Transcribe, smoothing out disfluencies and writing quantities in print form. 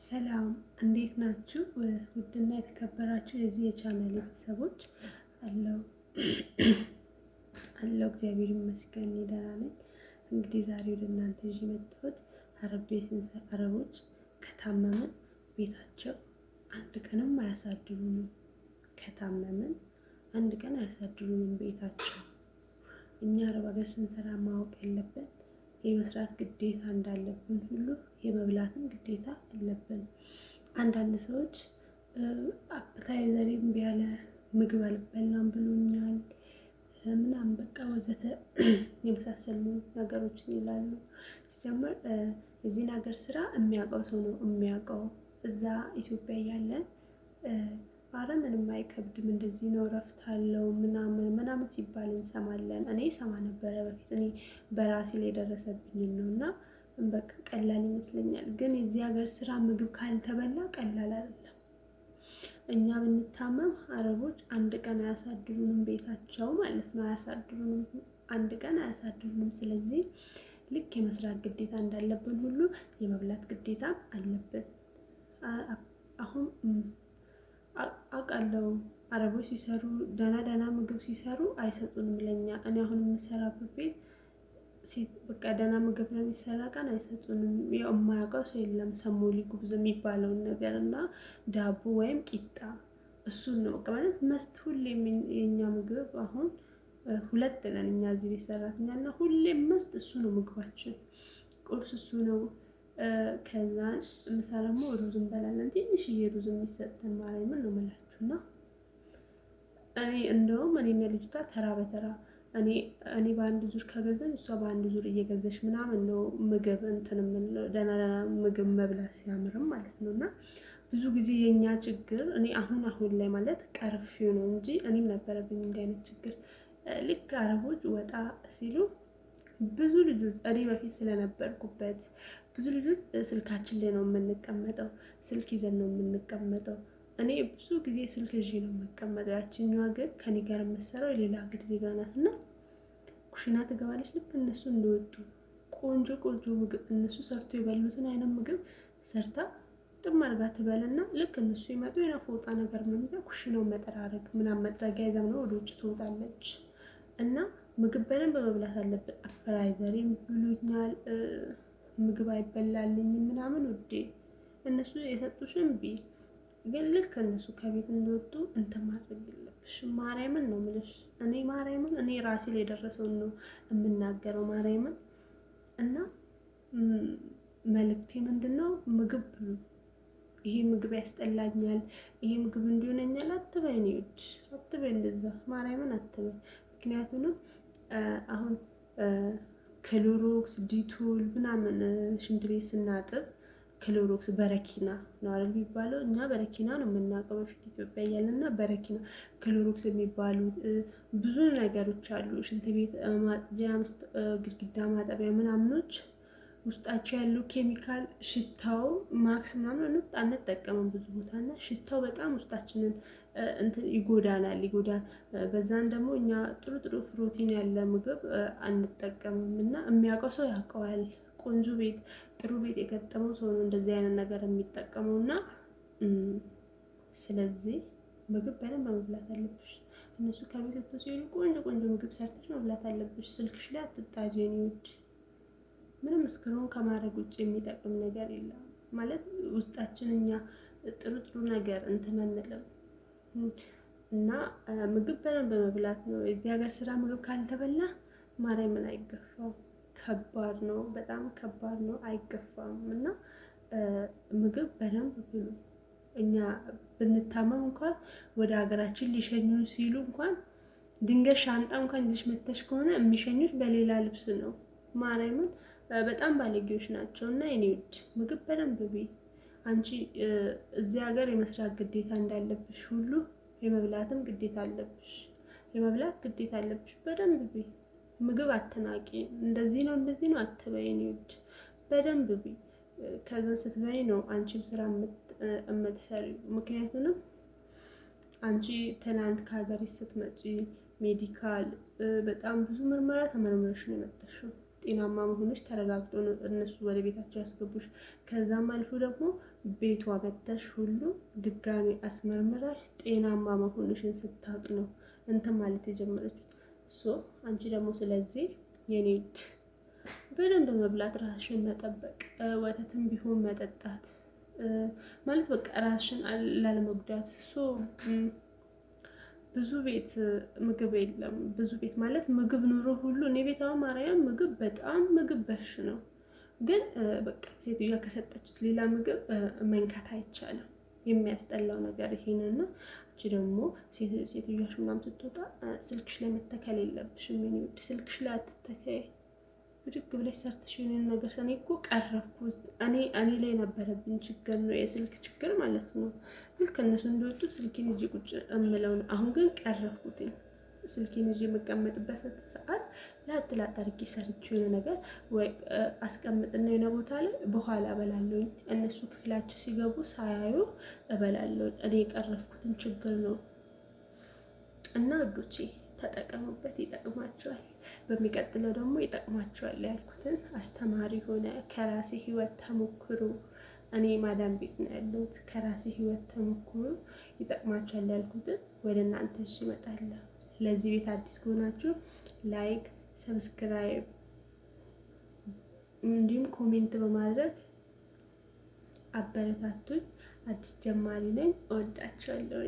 ሰላም እንዴት ናችሁ? ውድና የተከበራችሁ የዚህ የቻናል ቤተሰቦች አለው እግዚአብሔር ይመስገን ደህና ነኝ። እንግዲህ ዛሬ ወደ እናንተ ይዤ የመጣሁት አረቦች ከታመምን ቤታቸው አንድ ቀንም አያሳድሩንም። ከታመምን አንድ ቀን አያሳድሩንም ቤታቸው። እኛ አረብ ሀገር ስንሰራ ማወቅ ያለብን የመስራት ግዴታ እንዳለብን ሁሉ የመብላትም ግዴታ አለብን። አንዳንድ ሰዎች አፕታይዘሬም ቢያለ ምግብ አልበላም ብሎኛል ምናምን በቃ ወዘተ የመሳሰሉ ነገሮችን ይላሉ። ሲጀምር የዚህን ሀገር ስራ የሚያውቀው ሰው ነው የሚያውቀው። እዛ ኢትዮጵያ እያለን አረ ምንም አይከብድም እንደዚህ ነው እረፍት አለው ምናምን ሲባል እንሰማለን። እኔ ሰማ ነበረ በፊት እኔ በራሴ ላይ የደረሰብኝ ነው እና በቃ ቀላል ይመስለኛል። ግን የዚህ ሀገር ስራ ምግብ ካልተበላ ቀላል አይደለም። እኛ ብንታመም አረቦች አንድ ቀን አያሳድሩንም ቤታቸው ማለት ነው። አያሳድሩንም፣ አንድ ቀን አያሳድሩንም። ስለዚህ ልክ የመስራት ግዴታ እንዳለብን ሁሉ የመብላት ግዴታ አለብን። አሁን አውቃለሁ አረቦች ሲሰሩ ደህና ምግብ ሲሰሩ አይሰጡንም ለኛ። እኔ አሁን የምሰራበት ቤት በቃ ደህና ምግብ ለሚሰራ ቀን አይሰጡንም። ያው የማያውቀው ሰው የለም። ሰሞሊ ጉብዝ የሚባለውን ነገር እና ዳቦ ወይም ቂጣ እሱን ነው በቃ ማለት መስት ሁሌም የኛ ምግብ። አሁን ሁለት ነን እኛ እዚህ ቤት ሰራተኛ እና ሁሌም መስት እሱ ነው ምግባችን። ቁርስ እሱ ነው። ከዛ ምሳ ደግሞ ሩዝ እንበላለን። ትንሽዬ ሩዝ የሚሰጠን ማርያምን ነው የምላችሁ። እና እኔ እንደውም እኔና ልጅቷ ተራ በተራ እኔ በአንድ ዙር ከገዛኝ እሷ በአንድ ዙር እየገዛች ምናምን ነው ምግብ እንትን የምንለው። ደህና ምግብ መብላት ሲያምርም ማለት ነው። እና ብዙ ጊዜ የኛ ችግር እኔ አሁን ላይ ማለት ቀርፊው ነው እንጂ እኔም ነበረብኝ እንዲህ አይነት ችግር። ልክ አረቦች ወጣ ሲሉ ብዙ ልጆች እኔ በፊት ስለነበርኩበት ብዙ ልጆች ስልካችን ላይ ነው የምንቀመጠው። ስልክ ይዘን ነው የምንቀመጠው። እኔ ብዙ ጊዜ ስልክ ይዤ ነው የምቀመጠው። ያችኛዋ ግን ከኔ ጋር የምትሰራው የሌላ ሀገር ዜጋ ናት እና ኩሽና ትገባለች። ልክ እነሱ እንደወጡ ቆንጆ ምግብ እነሱ ሰርቶ የበሉትን አይነት ምግብ ሰርታ ጥም አድርጋ ትበልና ልክ እነሱ ይመጡ የሆነ ፎጣ ነገር ነው የሚዛ ኩሽናው መጠራረግ ምናምን መጥረጊያ ይዘው ነው ወደ ውጭ ትወጣለች። እና ምግብ በደንብ መብላት አለብን። አፕራይዘሪም ብሉኛል ምግብ አይበላልኝም ምናምን ውዴ። እነሱ የሰጡሽን ቢ ግን ልክ እነሱ ከቤት እንደወጡ እንትን ማድረግ የለብሽም። ማርያምን ነው የምልሽ። እኔ ራሴ ላይ የደረሰውን ነው የምናገረው ማርያምን። እና መልእክቴ ምንድነው? ምግብ ብሉ። ይሄ ምግብ ያስጠላኛል፣ ይሄ ምግብ እንዲሆነኛል አትበይ። እኔ ውድ አትበይ፣ እንደዛ ማርያምን አትበይ። ምክንያቱም አሁን ክሎሮክስ ዲቶል ምናምን ሽንት ቤት ስናጥብ ክሎሮክስ በረኪና ነው አይደል የሚባለው? እኛ በረኪና ነው የምናውቀው በፊት ኢትዮጵያ እያለና በረኪና ክሎሮክስ የሚባሉ ብዙ ነገሮች አሉ። ሽንት ቤት ማጽጃ፣ ግድግዳ ማጠቢያ ምናምኖች ውስጣቸው ያለው ኬሚካል ሽታው ማክስ ምናምን አንጠቀምም ብዙ ቦታ እና ሽታው በጣም ውስጣችንን ይጎዳናል። በዛን ደግሞ እኛ ጥሩ ፕሮቲን ያለ ምግብ አንጠቀምም እና የሚያውቀው ሰው ያውቀዋል። ቆንጆ ቤት ጥሩ ቤት የገጠመው ሰው ነው እንደዚህ አይነት ነገር የሚጠቀመው። እና ስለዚህ ምግብ በደንብ መብላት አለብሽ። እነሱ ከቤት ወጥተው ሲሉ ቆንጆ ምግብ ሰርተሽ መብላት አለብሽ። ስልክሽ ላይ አትጣጂ የኔ ውድ። ምንም እስክሮን ከማድረግ ውጭ የሚጠቅም ነገር የለም። ማለት ውስጣችን እኛ ጥሩ ነገር እንትን አንልም። እና ምግብ በደንብ መብላት ነው። የዚህ ሀገር ስራ ምግብ ካልተበላ ማርያምን አይገፋም። ከባድ ነው፣ በጣም ከባድ ነው፣ አይገፋም። እና ምግብ በደንብ ብሉ። እኛ ብንታመም እንኳን ወደ ሀገራችን ሊሸኙን ሲሉ እንኳን ድንገት ሻንጣ እንኳን ይዘሽ መተሽ ከሆነ የሚሸኙት በሌላ ልብስ ነው። ማርያምን በጣም ባለጌዎች ናቸው። እና የኔ ውድ ምግብ በደንብ ብይ። አንቺ እዚህ ሀገር የመስራት ግዴታ እንዳለብሽ ሁሉ የመብላትም ግዴታ አለብሽ። በደንብ ብይ። ምግብ አትናቂ። እንደዚህ ነው አትበይ የኔ ውድ። በደንብ ብይ። ከዛ ስትበይ ነው አንቺም ስራ የምትሰሪው። ምክንያቱም አንቺ ትናንት ከሀገርሽ ስትመጪ ሜዲካል በጣም ብዙ ምርመራ ተመርምረሽ ነው የመጣሽው። ጤናማ መሆንሽ ተረጋግጦ ነው እነሱ ወደ ቤታቸው ያስገቡሽ። ከዛም አልፎ ደግሞ ቤቷ መተሽ ሁሉ ድጋሚ አስመርምራሽ ጤናማ መሆንሽን ስታውቅ ነው እንትን ማለት የጀመረችው። አንቺ ደግሞ ስለዚህ የኔ ውድ በደንብ መብላት፣ ራስሽን መጠበቅ፣ ወተትም ቢሆን መጠጣት ማለት በቃ ራስሽን ላለመጉዳት። ብዙ ቤት ምግብ የለም። ብዙ ቤት ማለት ምግብ ኑሮ ሁሉ እኔ ቤት ማርያም ምግብ በጣም ምግብ በሽ ነው። ግን በቃ ሴትዮዋ ከሰጠችት ሌላ ምግብ መንካት አይቻልም። የሚያስጠላው ነገር ይሄንና አንቺ ደግሞ ሴትዮዋሽ ምናምን ስትወጣ ስልክሽ ላይ መተከል የለብሽም። የኔ ውድ ስልክሽ ላይ አትተከይ። ብድግ ብለሽ ሰርተሽ የሆነ ነገር እኔ እኮ ቀረፍኩት። እኔ ላይ ነበረብኝ ችግር ነው የስልክ ችግር ማለት ነው። ልክ እነሱ እንደወጡ ስልኬን ይዤ ቁጭ እምለው ነው። አሁን ግን ቀረፍኩትኝ። ስልኬን ይዤ የምቀመጥበት ሰዓት ላጥ አድርጌ ሰርቼ የሆነ ነገር ወይ አስቀምጥና የሆነ ቦታ ላይ በኋላ እበላለሁ። እነሱ ክፍላቸው ሲገቡ ሳያዩ እበላለሁ። እኔ የቀረፍኩትን ችግር ነው እና ውዶቼ ተጠቀሙበት፣ ይጠቅማቸዋል። በሚቀጥለው ደግሞ ይጠቅማቸዋል ያልኩትን አስተማሪ ሆነ ከራሴ ህይወት ተሞክሮ፣ እኔ ማዳም ቤት ነው ያለሁት፣ ከራሴ ህይወት ተሞክሮ ይጠቅማቸዋል ያልኩትን ወደ እናንተ እመጣለሁ። ለዚህ ቤት አዲስ ከሆናችሁ ላይክ፣ ሰብስክራይብ እንዲሁም ኮሜንት በማድረግ አበረታቱኝ። አዲስ ጀማሪ ነኝ። እወዳችኋለሁ።